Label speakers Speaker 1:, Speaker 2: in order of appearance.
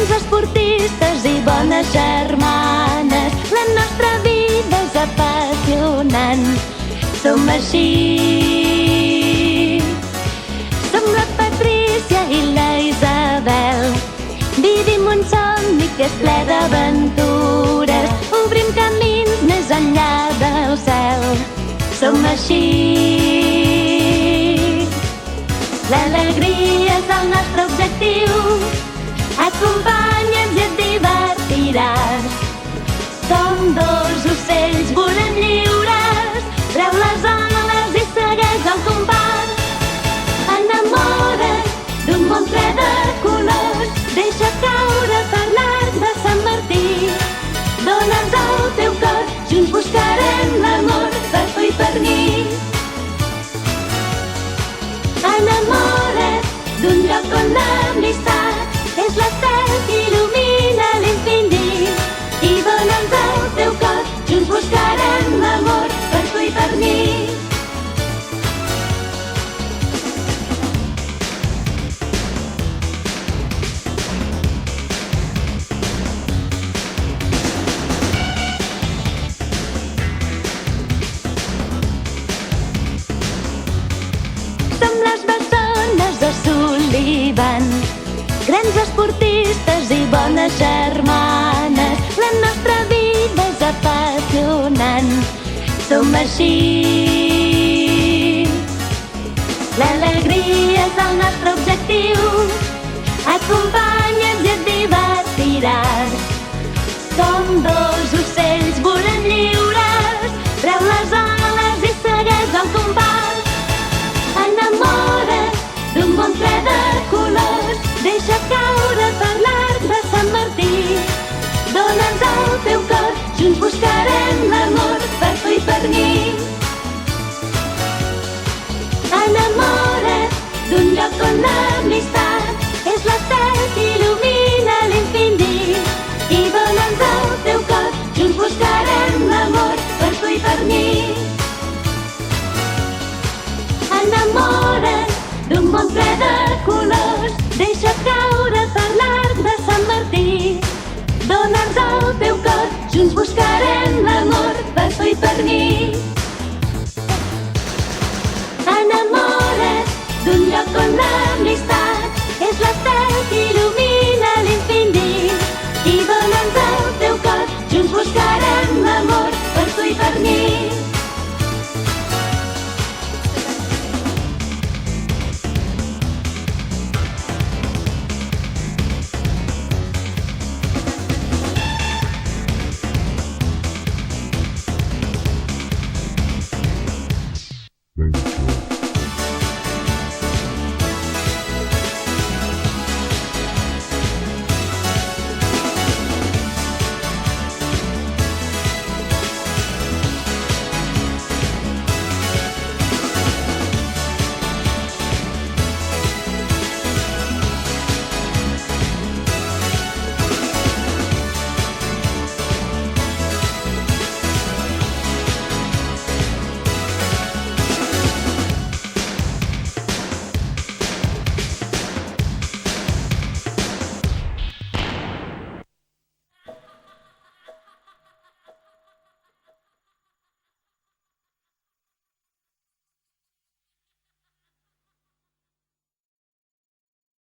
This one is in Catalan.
Speaker 1: grans esportistes i bones germanes. La nostra vida és apassionant. Som així. Som la Patrícia i la Isabel. Vivim un somni que és ple d'aventures. Obrim camins més enllà del cel. Som així. L'alegria és el nostre objectiu. Acompanya'ns i et divertiràs. Som dos ocells volant lliures. Treu les ales i segueix el compàs. Enamora't d'un món ple de colors. Deixa caure per l'arc de Sant Martí. Dona'ns el teu cor, junts buscarem l'amor per tu i per mi. Enamora't d'un lloc on l'amistat és l'estel que il·lumina l'infinit. I dona'ns el teu cor, junts buscarem l'amor per tu i per mi. Som les bessones de Sullivan, grans esportistes i bones germanes. La nostra vida és apassionant. Som així. L'alegria és el nostre objectiu. Acompanya'ns i et divertiràs. Som dos